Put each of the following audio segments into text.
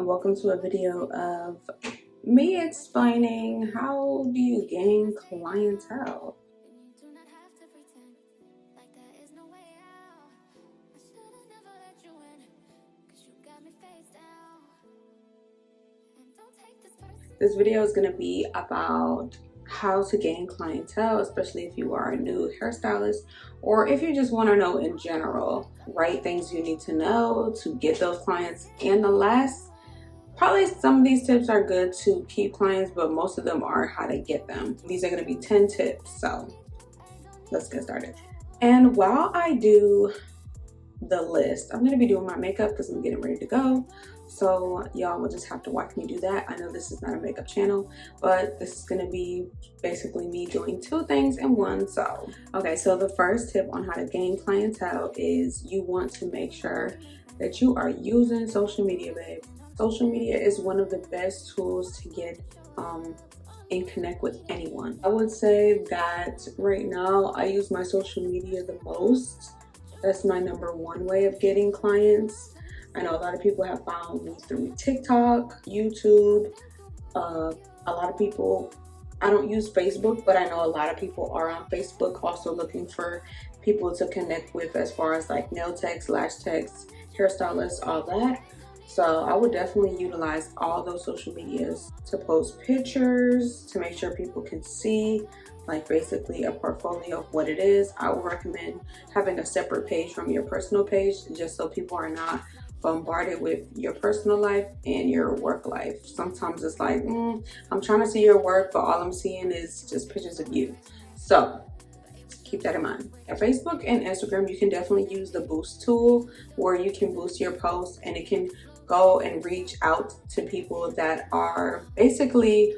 and welcome to a video of me explaining how do you gain clientele. This video is going to be about how to gain clientele, especially if you are a new hairstylist or if you just want to know in general, right? Things you need to know to get those clients. And the last, probably some of these tips are good to keep clients, but most of them are how to get them. These are going to be 10 tips, so let's get started. And while I do the list, I'm going to be doing my makeup because I'm getting ready to go. So y'all will just have to watch me do that. I know this is not a makeup channel, but this is going to be basically me doing two things in one. So, okay, so the first tip on how to gain clientele is you want to make sure that you are using social media, babe. Social media is one of the best tools to get and connect with anyone. I would say that right now I use my social media the most. That's my #1 way of getting clients. I know a lot of people have found me through TikTok, YouTube. A lot of people, I don't use Facebook, but I know a lot of people are on Facebook also looking for people to connect with as far as like nail techs, lash techs, hairstylists, all that. So I would definitely utilize all those social medias to post pictures, to make sure people can see, like basically a portfolio of what it is. I would recommend having a separate page from your personal page, just so people are not bombarded with your personal life and your work life. Sometimes it's like, I'm trying to see your work, but all I'm seeing is just pictures of you. So keep that in mind. At Facebook and Instagram, you can definitely use the boost tool where you can boost your posts and it can go and reach out to people that are basically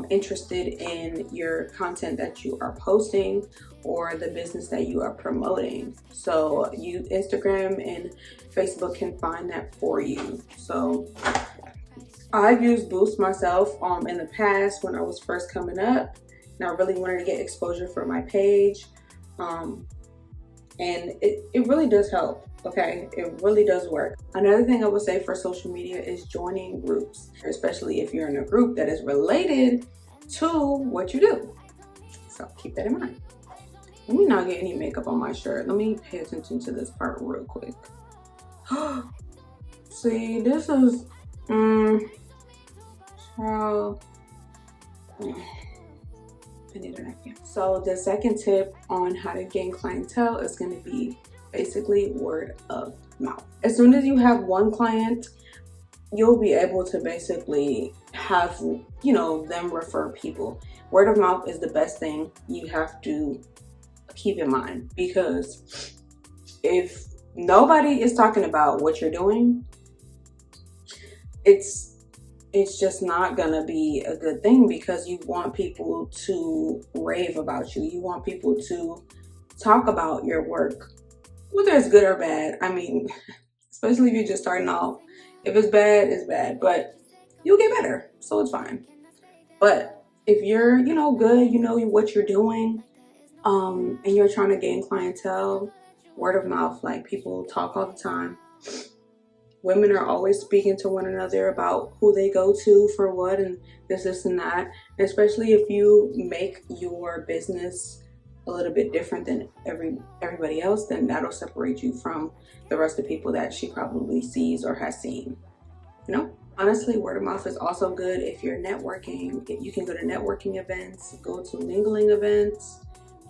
interested in your content that you are posting or the business that you are promoting. So Instagram and Facebook can find that for you. So I've used Boost myself in the past when I was first coming up and I really wanted to get exposure for my page. And it really does help. Okay, it really does work. Another thing I would say for social media is joining groups, especially if you're in a group that is related to what you do. So keep that in mind. Let me not get any makeup on my shirt. Let me pay attention to this part real quick. See, this is, child. I need a napkin. So the second tip on how to gain clientele is going to be basically word of mouth. As soon as you have one client, you'll be able to basically have, them refer people. Word of mouth is the best thing you have to keep in mind, because if nobody is talking about what you're doing, it's just not gonna be a good thing, because you want people to rave about you. You want people to talk about your work, whether it's good or bad. I mean, especially if you're just starting off. If it's bad, it's bad, but you'll get better, so it's fine. But if you're, good, you know what you're doing, and you're trying to gain clientele, word of mouth, like people talk all the time. Women are always speaking to one another about who they go to for what and this and that. And especially if you make your business a little bit different than everybody else, then that'll separate you from the rest of the people that she probably sees or has seen. Honestly, word of mouth is also good if you're networking. If you can go to networking events, go to mingling events,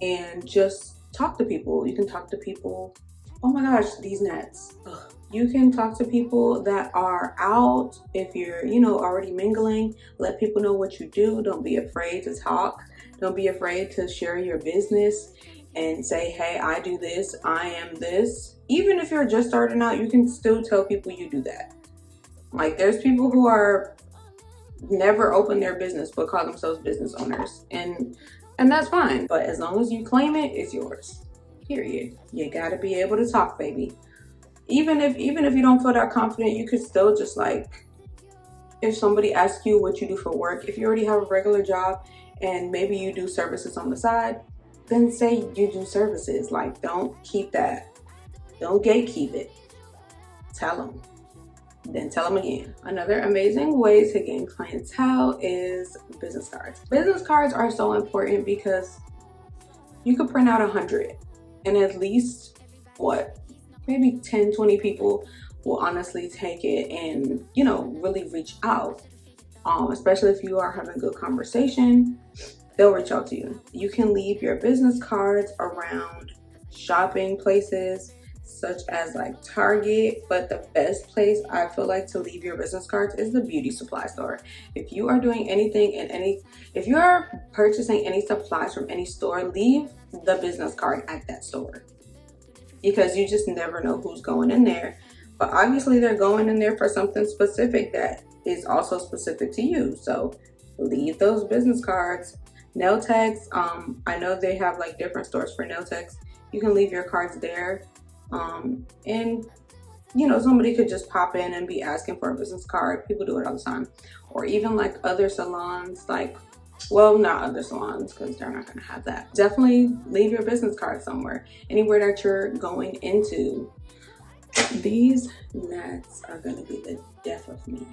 and just talk to people. You can talk to people. Oh my gosh, these gnats. Ugh. You can talk to people that are out. If you're, already mingling, let people know what you do. Don't be afraid to talk. Don't be afraid to share your business and say, hey, I do this, I am this. Even if you're just starting out, you can still tell people you do that. Like, there's people who are never open their business but call themselves business owners, and that's fine. But as long as you claim it, it's yours. Period. You gotta be able to talk, baby. Even if you don't feel that confident, you could still just, like, if somebody asks you what you do for work, if you already have a regular job and maybe you do services on the side, then say you do services. Like, don't keep that. Don't gatekeep it. Tell them. then tell them again. Another amazing way to gain clientele is business cards. Business cards are so important because you could print out 100 and at least, what, maybe 10, 20 people will honestly take it and, you know, really reach out. Especially if you are having a good conversation, they'll reach out to you. You can leave your business cards around shopping places such as like Target, but the best place I feel like to leave your business cards is the beauty supply store. If you are doing anything if you are purchasing any supplies from any store, leave the business card at that store, because you just never know who's going in there. But obviously they're going in there for something specific that is also specific to you. So leave those business cards. Nail techs, I know they have like different stores for nail techs. You can leave your cards there. And you know, somebody could just pop in and be asking for a business card. People do it all the time. Or even like other salons, like, well, not other salons because they're not gonna have that. Definitely leave your business card somewhere, anywhere that you're going into. These gnats are gonna be the death of me.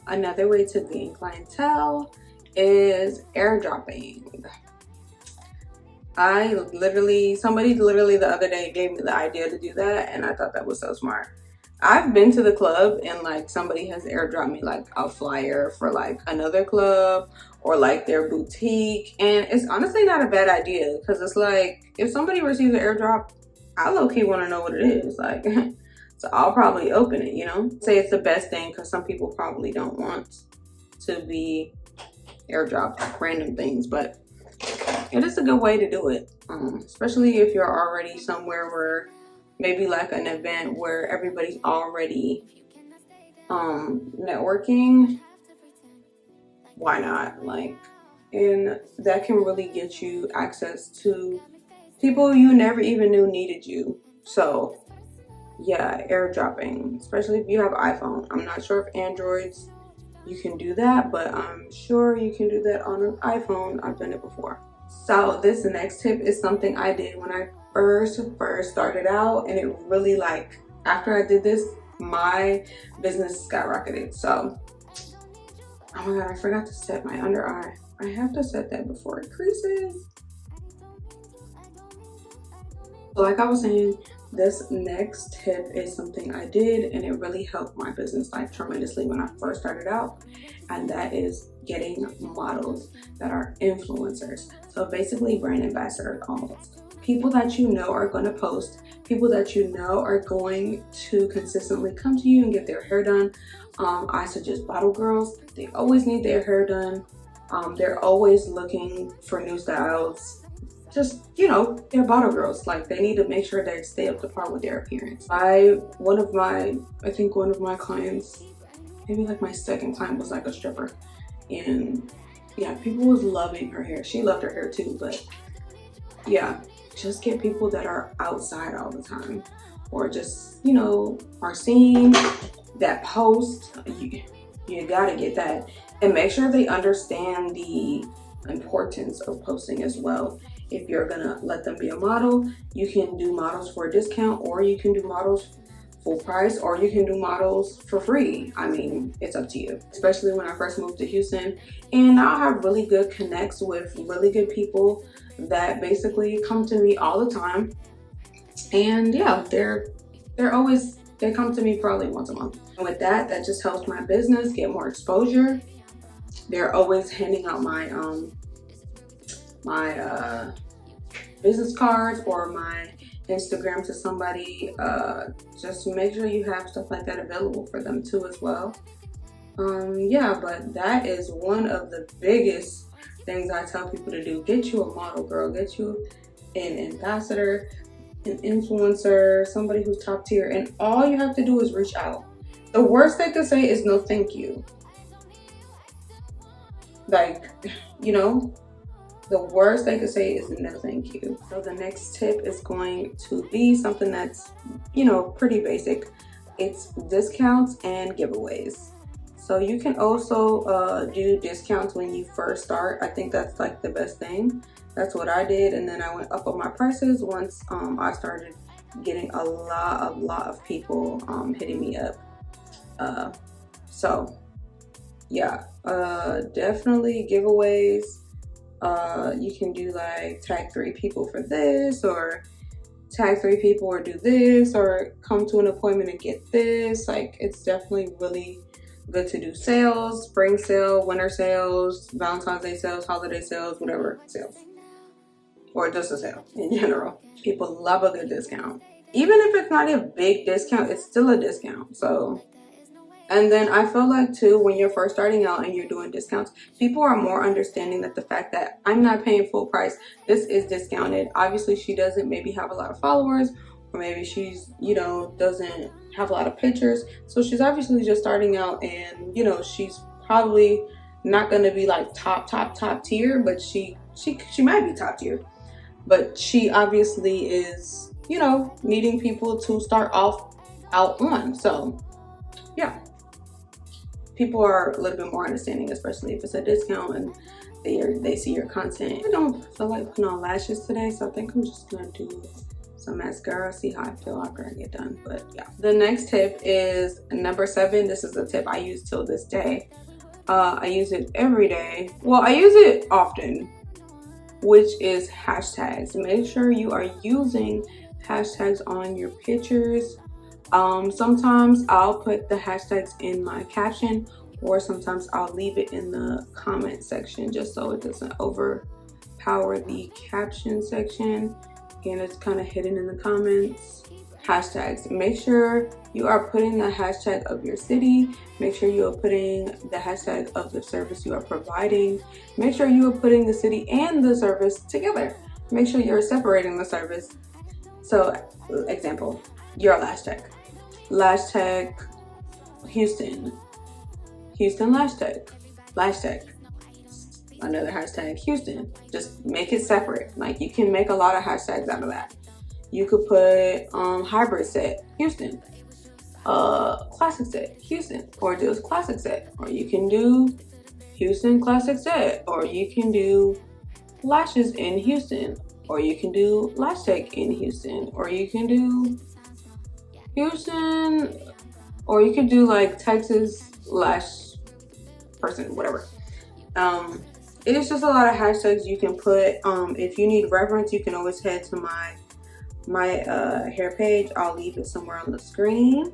Another way to gain clientele is airdropping. Somebody literally the other day gave me the idea to do that, and I thought that was so smart. I've been to the club and like somebody has airdropped me like a flyer for like another club or like their boutique, and it's honestly not a bad idea because it's like if somebody receives an airdrop, I low-key want to know what it is, like. So I'll probably open it, you know? Say it's the best thing because some people probably don't want to be airdropped random things, but it is a good way to do it, especially if you're already somewhere where maybe like an event where everybody's already networking. Why not? Like, and that can really get you access to people you never even knew needed you. So yeah, airdropping, especially if you have iPhone. I'm not sure if Androids you can do that, but I'm sure you can do that on an iPhone. I've done it before. So this next tip is something I did when I first started out, and it really, like, after I did this, my business skyrocketed. So, oh my god, I forgot to set my under eye. I have to set that before it creases. So like I was saying, this next tip is something I did and it really helped my business like tremendously when I first started out, and that is getting models that are influencers. So basically brand ambassadors almost. People that you know are going to post, people that you know are going to consistently come to you and get their hair done. I suggest bottle girls. They always need their hair done. They're always looking for new styles. Just, you know, they're bottle girls. Like, they need to make sure they stay up to par with their appearance. I think one of my clients, maybe like my second time, was like a stripper. And yeah, people was loving her hair. She loved her hair too, but yeah, just get people that are outside all the time, or just, you know, are seen, that post. You gotta get that, and make sure they understand the importance of posting as well. If you're gonna let them be a model, you can do models for a discount, or you can do models full price, or you can do models for free. I mean, it's up to you. Especially when I first moved to Houston, and now I have really good connects with really good people that basically come to me all the time. And yeah, they come to me probably once a month. And with that just helps my business get more exposure. They're always handing out my business cards or my Instagram to somebody. Just make sure you have stuff like that available for them too as well. Yeah, but that is one of the biggest things I tell people to do. Get you a model, girl. Get you an ambassador, an influencer, somebody who's top tier, and all you have to do is reach out. The worst they could say is no thank you. Like, you know, the worst they could say is no thank you. So the next tip is going to be something that's, you know, pretty basic. It's discounts and giveaways. So you can also do discounts when you first start. I think that's like the best thing. That's what I did, and then I went up on my prices once I started getting a lot of people hitting me up. So yeah, definitely giveaways. You can do like tag 3 people for this, or tag 3 people, or do this, or come to an appointment and get this. Like, it's definitely really good to do sales, spring sale, winter sales, Valentine's Day sales, holiday sales, whatever sales, or just a sale in general. People love a good discount. Even if it's not a big discount, it's still a discount. So, and then I feel like too, when you're first starting out and you're doing discounts, people are more understanding that the fact that I'm not paying full price, this is discounted. Obviously, she doesn't maybe have a lot of followers, or maybe she's, you know, doesn't have a lot of pictures. So she's obviously just starting out, and, you know, she's probably not going to be like top tier, but she might be top tier. But she obviously is, you know, needing people to start off out on. So yeah, people are a little bit more understanding, especially if it's a discount and they see your content. I don't feel like putting on lashes today, so I think I'm just gonna do some mascara, see how I feel after I get done. But yeah, the next tip is number 7. This is a tip I use till this day. I use it every day. Well, I use it often, which is hashtags. Make sure you are using hashtags on your pictures. Sometimes I'll put the hashtags in my caption, or sometimes I'll leave it in the comment section just so it doesn't overpower the caption section and it's kind of hidden in the comments. Hashtags. Make sure you are putting the hashtag of your city. Make sure you are putting the hashtag of the service you are providing. Make sure you are putting the city and the service together. Make sure you're separating the service. So, example, your last tag. Last tag Houston. Houston last tag. Last tag. Another hashtag Houston. Just make it separate. Like, you can make a lot of hashtags out of that. You could put hybrid set Houston, classic set Houston, or just classic set, or you can do Houston classic set, or you can do lashes in Houston, or you can do lash tech in Houston, or you can do Houston, or you could do like Texas lash person, whatever. It is just a lot of hashtags you can put. If you need reference, you can always head to my hair page. I'll leave it somewhere on the screen,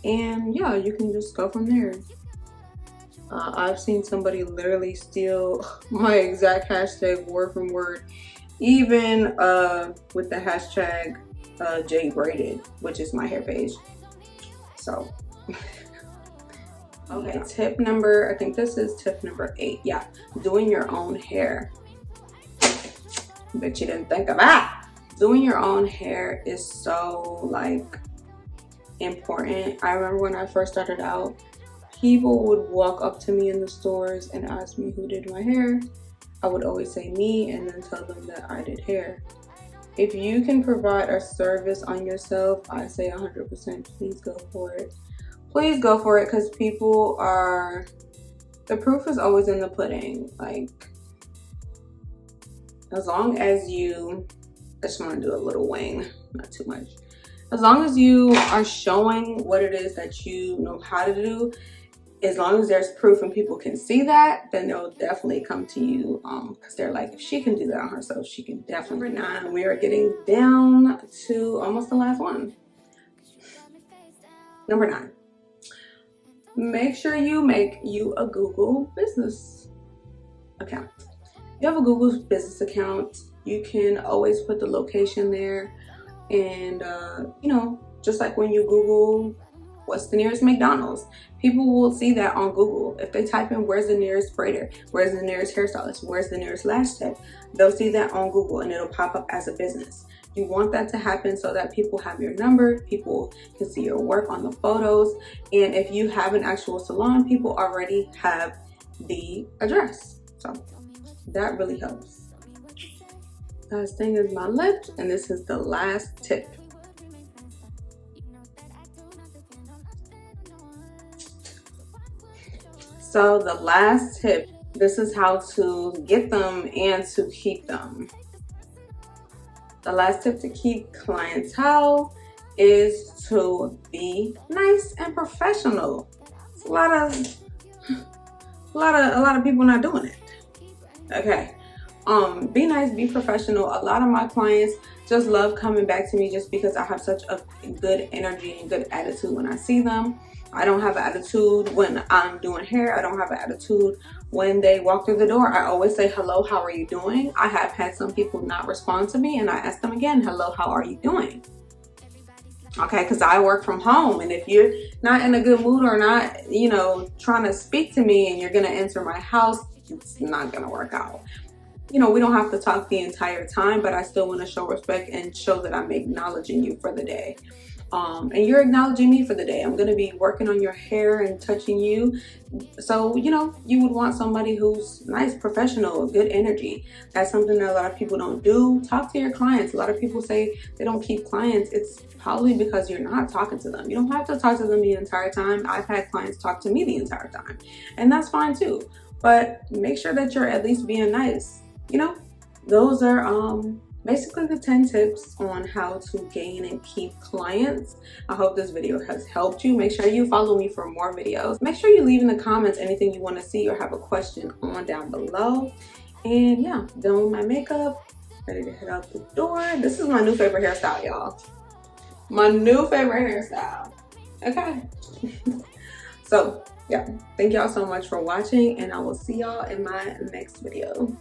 and yeah, you can just go from there. I've seen somebody literally steal my exact hashtag word from word, even with the hashtag Jay Braided, which is my hair page. So okay, tip number, I think this is tip number 8. Yeah, doing your own hair. Bet you didn't think of that. Doing your own hair is so like important. I remember when I first started out, people would walk up to me in the stores and ask me who did my hair. I would always say me, and then tell them that I did hair. If you can provide a service on yourself, I say 100%, please go for it. Please go for it, because people are, the proof is always in the pudding. Like, as long as you, I just want to do a little wing, not too much. As long as you are showing what it is that you know how to do, as long as there's proof and people can see that, then they'll definitely come to you, because they're like, if she can do that on herself, she can definitely. Number 9, we are getting down to almost the last one. Number 9. Make sure you make you a Google business account. If you have a Google business account, you can always put the location there, and you know, just like when you Google what's the nearest McDonald's, people will see that on Google. If they type in where's the nearest braider, where's the nearest hairstylist, where's the nearest lash tech, they'll see that on Google, and it'll pop up as a business. You want that to happen so that people have your number, people can see your work on the photos, and if you have an actual salon, people already have the address. So that really helps. Last thing is my lips, and this is the last tip. So the last tip, this is how to get them and to keep them. The last tip to keep clientele is to be nice and professional. It's a lot of people not doing it. Okay. Be nice, be professional. A lot of my clients just love coming back to me just because I have such a good energy and good attitude when I see them. I don't have an attitude when I'm doing hair. I don't have an attitude when they walk through the door. I always say, hello, how are you doing? I have had some people not respond to me and I ask them again, hello, how are you doing? Okay, because I work from home, and if you're not in a good mood or not, you know, trying to speak to me and you're gonna enter my house, it's not gonna work out. You know, we don't have to talk the entire time, but I still want to show respect and show that I'm acknowledging you for the day. And you're acknowledging me for the day. I'm going to be working on your hair and touching you. So, you know, you would want somebody who's nice, professional, good energy. That's something that a lot of people don't do. Talk to your clients. A lot of people say they don't keep clients. It's probably because you're not talking to them. You don't have to talk to them the entire time. I've had clients talk to me the entire time, and that's fine too. But make sure that you're at least being nice. You know, those are basically the 10 tips on how to gain and keep clients. I hope this video has helped you. Make sure you follow me for more videos. Make sure you leave in the comments anything you want to see or have a question on down below. And yeah, done with my makeup, ready to head out the door. This is my new favorite hairstyle, y'all. My new favorite hairstyle. Okay. So yeah, thank y'all so much for watching, and I will see y'all in my next video.